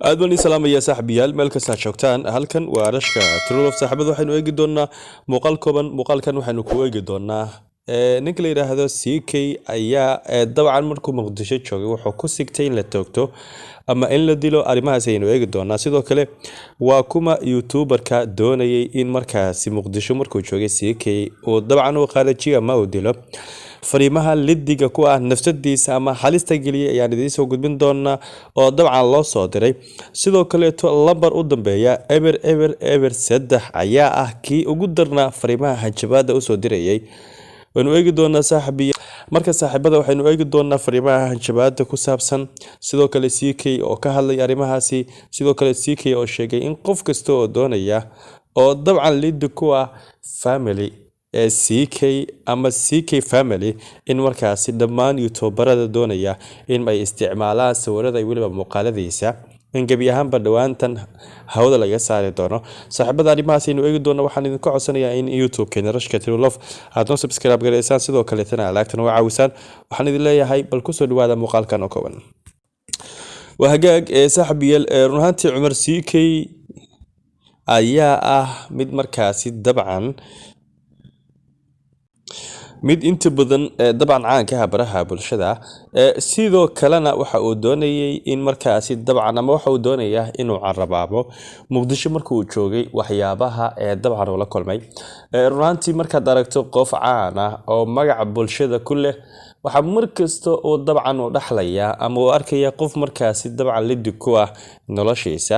aad baan salaamaya saaxiibayaal meel kasta joogtaan halkan waa rashka Trolof saaxiibada waxaynu eegi doonaa muuqaal kooban muuqaalkan waxaynu ku eegi doonaa ninka la yiraahdo CK ayaa dabcan markuu Muqdisho joogay wuxuu ku sigtay in la toogto ama in la dilo arimahaas aynu eegi doonaa sidoo kale waa kuma YouTuberka doonayay in markaasi Muqdisho markuu joogay CK oo dabcan uu qaadajiga ma uu dilo fariimaha lidiga ku ah nafsadiisa ama halista galiya ayaan idin soo gudbin doonaa oo dabcan loo soo diray sidoo kale lambar u dambeeya ever 3 ayaa ah kii ugu darnaa fariimaha hanjabaada u soo dirayay waynu eegi doonaa marka saaxiibada waxaynu eegi doonaa fariimaha hanjabaada ku saabsan sidoo kale CK oo ka hadlay arimahaasi sidoo kale CK oo sheegay in qof kasta oo doonaya oo dabcan lid ku ah family CK ama CK family in markaasi dhammaan YouTuberada doonaya in ay isticmaalaan sawirada iyo waliba muuqaaladiisa in gabi ahaanba dhawaantan hawada laga saari doono saaxiibada arimahaas aynu eegi doonaa waxaan idin ka codsanayaa in YouTube-keena Rashka Trolof aad noo subscribe gareysaan sidoo kale tana lagtana waa caawisaan waxaan idin leeyahay bal ku soo dhawaada muuqaalkan oo kooban waa hagaag saaxiibayaal run ahaantii Cumar CK ayaa ah mid markaasi dabcan mid inta badan dabcan caanka ah baraha bulshada sidoo kalena waxa uu doonayay in markaasi dabcan ama waxa uu doonayaa inuu carabaabo Muqdisho markuu joogay waxyaabaha dabcan uu la kulmay runtii markaad aragto qof caan ah oo magac bulshada ku leh waxa markasta oo dabcan uu dhaxlaya ama uu arkaya qof markaasi dabcan lid ku ah noloshiisa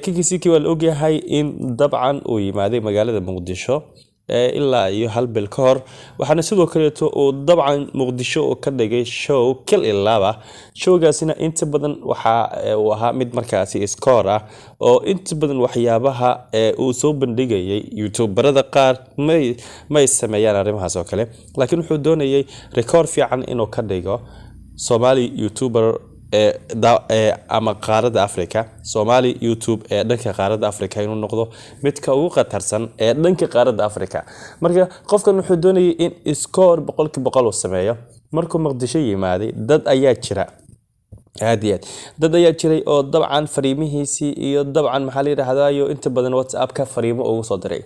kikisiki waa la ogyahay in dabcan uu yimaaday magaalada Muqdisho ilaa iyo hal bil ka hor waxaana sidoo kale oo dabcan Muqdisho oo ka dhigay show kal ilaaba showgaasina inta badan waxa uu ahaa mid markaasi score ah oo inta badan waxyaabaha uu soo bandhigayay YouTuberada qaar may sameeyaan arimahaas oo kale laakiin wuxuu doonayay record fiican inuu ka dhigo Somali YouTuber ama qaarada Afrika Somali YouTube dhanka qaarada Afrika inuu noqdo midka ugu qatarsan dhanka qaarada Afrika marka qofkan wuxuu doonayay in score 100% uu sameeyo markuu Muqdisho yimaaday dad ayaa jira dad ayaa jiray oo dabcan fariimihiisi iyo dabcan maxaa la yiraahdaa inta badan WhatsApp-ka fariimo ugu soo diray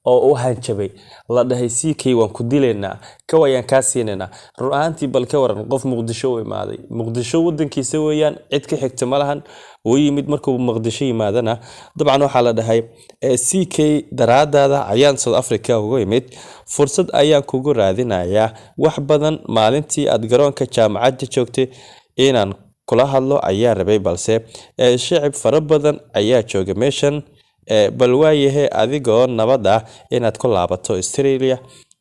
oo uu hanjabay la dhahay CK waan ku dileynaa ka wayaan ka siinayna run ahaantii bal ka waran qof Muqdisho u imaaday Muqdisho wadankiisa weeyaan cid ka xigta malahan uu yimid markuu Muqdisho yimaadana dabcan waxa la dhahay CK daraadada ayaan South Africa ugu yimid fursad ayaan kugu raadinayaa wax badan maalintii aad garoonka jaamacadda joogtay inaan kula hadlo ayaa rabay balse shacab fara badan ayaa jooga meeshan bal waayahay adigoo nabad ah inaad ku laabato Australia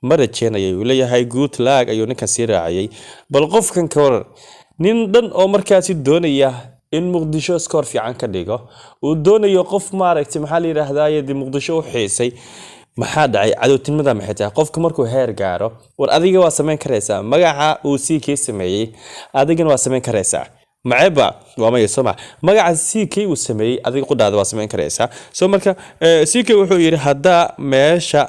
ma rajeenayay uu leeyahay good luck ayuu ninkan sii raaciyay bal qofkan ka waran nin dhan oo markaasi doonaya in Muqdisho score fiican ka dhigo uu doonayo qof maaragtay maxaa la yiraahdaa Muqdisho u xiisay maxaa dhacay cadowtinimada maxay tahay qofka markuu heer gaaro war adiga waa sameyn kareysaa magaca uu CK sameeyay adigana waa sameyn kareysaa معبا وما يسمع مجا سيكي وسمي أذيك قد هذا واسمين كريسة سو مركا سيكي وحو يري هدا ماشا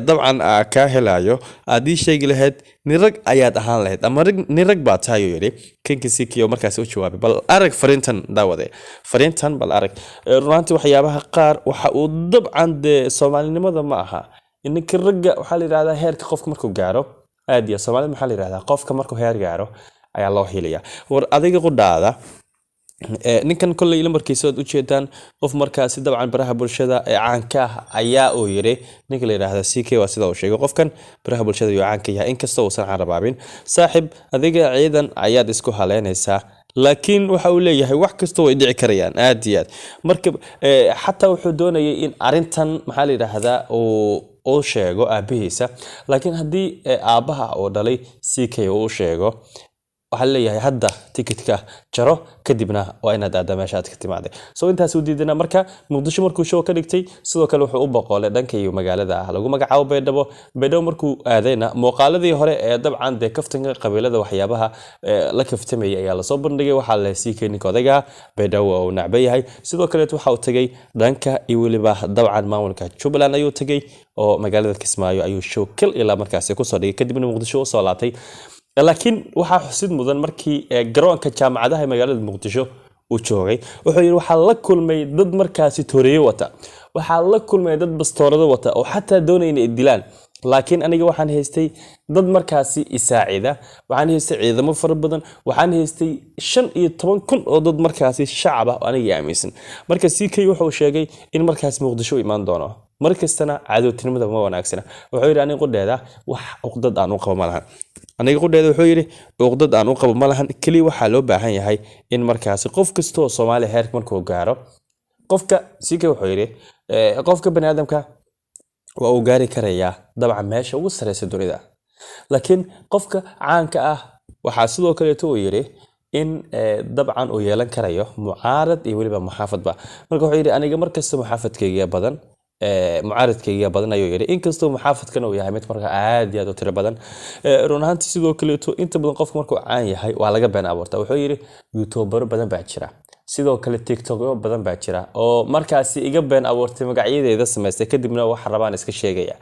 طبعا كاهلايو أدي شيء لهاد نرق آيات أهان لهاد أما نرق باتايو يري كينك سيكي ومركا سوى شوابي بل أرق فرينتان داوذي فرينتان بل أرق رانتي وحيابها قار وحاو طبعا صومالي نمضى معها إنك الرقة وحالي رادا هيرك قفك مركو قارو آدي صومالي محالي رادا قفك مركو هير قارو ayaa loo helaya war adiga qodhaada ninkan kulay lambarkiisa u jeedaan qof markaasi dabcan baraha bulshada caanka ayaa oo yiri ninka la yiraahdo CK waa sida uu sheegay qofkan baraha bulshada uu caanka yahay inkastoo uusan carabaabin saaxib adiga ciidan ayaad isku haleynaysaa laakiin waxa uu leeyahay wax kasta way dhici karayaan aad iyo aad marka xataa wuxuu doonayay in arintan maxaa la yiraahdaa oo sheego aabihiisa laakiin hadii aabaha oo dhalay CK uu sheego waxa leeyahay hadda ticketka jaro kadibna waa inaad aad meeshaad ka timaaday soo intaas uu diidana marka Muqdisho markuu show ka dhigtay sidoo kale wuxuu u boqolay dhanka iyo magaalada lagu magacaabo Baydhabo markuu aadayna muuqaaladii hore ee dabcan de kaftanka qabiilada waxyaabaha la kaftamay ayaa la soo bandhigay waxa la CK ninkoodaga Baydhabo oo nacbayahay sidoo kale waxa uu tagay dhanka iyo waliba dabcan maamulka Jubaland ayuu tagay oo magaalada Kismaayo ayuu show kal ilaa markaas ku soo dhigay kadibna Muqdisho u soo laatay laakiin waxa xusid mudan markii garoonka jaamacadaha magaalada Muqdisho uu joogay wuxuu yiri waxa la kulmay dad markaasi tooriyo wata waxa la kulmay dad bastoorado wata oo xataa doonayna dilaan laakiin aniga waxaan haystay dad markaasi isaacida waxaan haystay ciidamo fara badan waxaan haystay 15,000 oo dad markaasi shacab ah oo aniga aaminsan marka CK wuxuu sheegay in markaas Muqdisho imaan doono markastana caadootinimada ma wanaagsana wuxuu yiri aniga qodheeda wax uqdad aan u qabo malahan aniga qodheeda wuxuu yiri uqdad aan u qabo malahan kali waxa loo baahan yahay in markaasi qof kasto oo Soomaali heer markuu gaaro qofka CK wuxuu yiri qofka bani aadamka waa uu gaari karayaa dabcan meesha ugu sareysa dunida laakiin qofka caanka ah waxa sidoo kale uu yiri in dabcan uu yeelan karayo mucaarad iyo waliba muxaafadba marka wuxuu yiri aniga markasta muxaafadkayga badan mucaaradkayga badan ayuu yiri inkastoo muxaafadkan uu yahay mid marka aad iyo aad u tiro badan run ahaantii sidoo kale inta badan qofka markuu caan yahay waa laga been abuurtaa wuxuu yiri youtuber badan baa jira sidoo kale TikTok badan baa jira oo markaasi iga been abuurtay magacyadeeda sameystay kadibna waxa rabaan iska sheegaya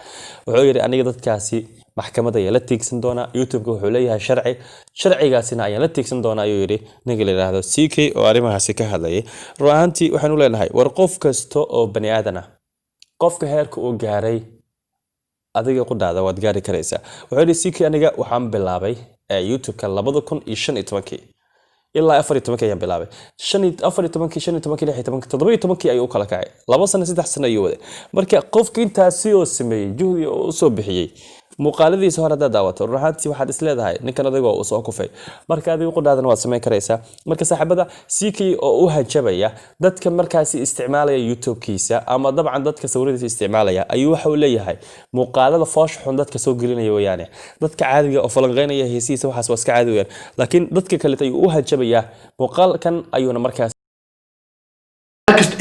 wuxuu yiri aniga dadkaasi maxkamadda ay la tiigsan doona YouTube wuxuu leeyahay sharcigaasina ayaan la tiigsan doona ayuu yiri ninka la yiraahdo CK oo arimahaasi ka hadlayay ruuxantii waxaan u leenahay war qof kasto oo bani aadana qofka heerka uu gaaray adiga qodada waad gaari karaysaa wuxuu yiri CK aniga waxaan bilaabay YouTube-ka 2015 ilaa 14 ayaan bilaabay 14 ayuu kala kacay 2 sano 3 sano ayuu waday marka qofka intaasi oo sameeyay juhdi oo soo bixiyay muuqaaladiisa hore hada daawato ruuxantii waxaad is leedahay ninkan adiga oo soo kufay marka adiga qodaadan waad sameyn karaysaa marka saaxiibada CK oo u hajabaya dadka markaasi isticmaalaya YouTube-kiisa ama dabcan dadka sawiradiisa isticmaalaya ayuu waxa uu leeyahay muuqaalada foosh xun dadka soo gelinaya weeyaan dadka caadiga oo falanqeynaya heesiisa waxaas waa iska caadi weeyaan laakiin dadka kale ayuu u hajabaya muuqaalkan ayuuna markaas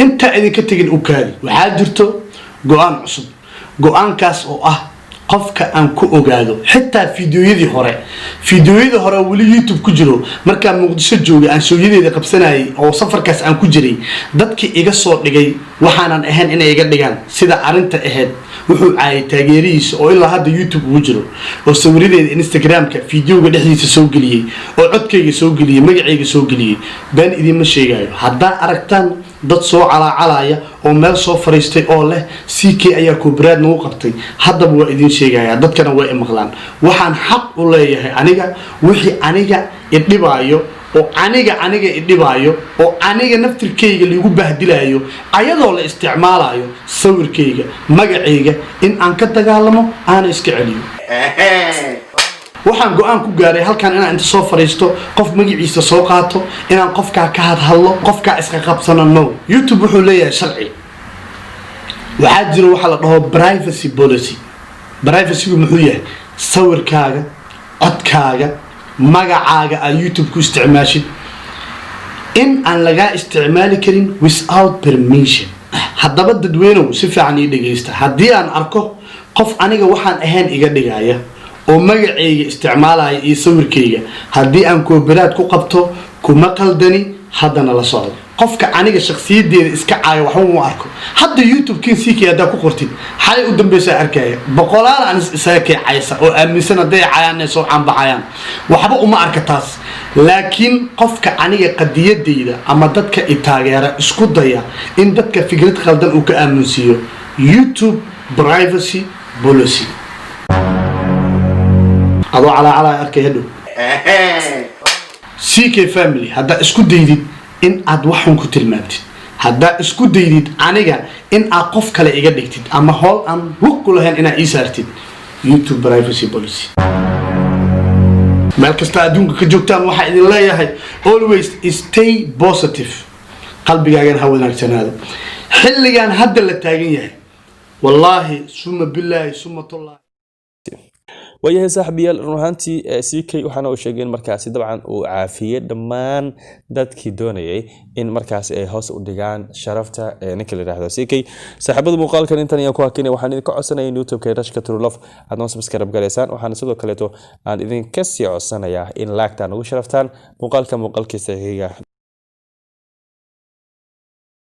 inta idinka tagin u kaadi waxaa jirto go'aan cusub go'aankaas oo ah qofka aan ku ogaado xitaa fiidiyoyadii hore wali YouTube ku jiro marka Muqdisho joogay aan sooyadeeda qabsanayay oo safarkaas aan ku jiray dadkii iga soo dhigay waxaanan ahayn inay iga dhigaan sida arinta ahayd wuxuu caayay taageerihiisa oo ilaa hadda YouTube ugu jiro oo sawiradeeda Instagram-ka fiidiyowga dhexdiisa soo galiyay oo codkayga soo galiyay magacayga soo galiyay baan idin ma sheegayo hadda aragtaan dad soo calaalaya oo meel soo fariistay oo leh CK ayaa koobraad nagu qabtay haddaba waa idin sheegaya dadkana way maqlaan waxaan xaq u leeyahay aniga wixii aniga idhibaayo oo aniga idhibaayo oo aniga naftirkayga lagu bahdilayo ayadoo la isticmaalayo sawirkayga magacayga in aan ka dagaalamo aan iska celiyo waxaan go'aan ku gaaray halkan inaan inta soo fariisto qof magaciisa soo qaato inaan qofka ka hadlo qofka iska qabsanano YouTube wuxuu leeyahay sharci waxaa jira waxa la dhaho privacy policy muxuu yahay sawirkaaga codkaaga magacaaga ay YouTube ku isticmaashid in aan laga isticmaali karin without permission haddaba dadweynuhu si fiican ii dhageysta haddii aan arko qof aniga waxaan ahayn iga dhigaya oo magacayga isticmaalaya iyo sawirkayga haddii aan koobiraad ku qabto kuma qaldani haddana la socdo qofka aniga shakhsiyadeeda iska caayo waxba uma arko hadda YouTube-kiin CK hadda ku qortid xalay u dambaysa arkaya boqolaal aan isaga kaycaysa oo aaminsan haday caayaan soo caanbaxayaan waxba uma arka taas laakiin qofka aniga qadiyadeyda ama dadka i taageera isku daya in dadka fikrad qaldan uu ka aaminsiyo YouTube privacy policy adoo calaa arkay hadhow CK family hadda isku daydid in aad waxun ku tilmaamtid hadda isku daydid aniga in aad qof kale iga dhigtid ama hool aan lug ku lahayn inaad ii saartid YouTube privacy policy meel kasta adduunka ka joogtaan waxaa idin leeyahay always stay positive qalbigaagan ha wanaagsanaado xilligan hadda la taagan yahay wallaahi summa billaahi summa tullahi wayahay saaxiibayaal ruuxantii CK waxaana uu sheegay in markaasi dabcan uu caafiyay dhammaan dadkii doonayay in markaasi ay hoos u dhigaan sharafta ninka la yiraahdo CK saaxiibada muuqaalkan intan ayaan ku hakinay waxaan idin ka codsanayaa YouTube-ka Rashka True Love aad noo subscribe galeysaan waxaan sidoo kale aan idin ka sii codsanayaa in like-ta nagu sharaftaan muuqaalkiisa xiga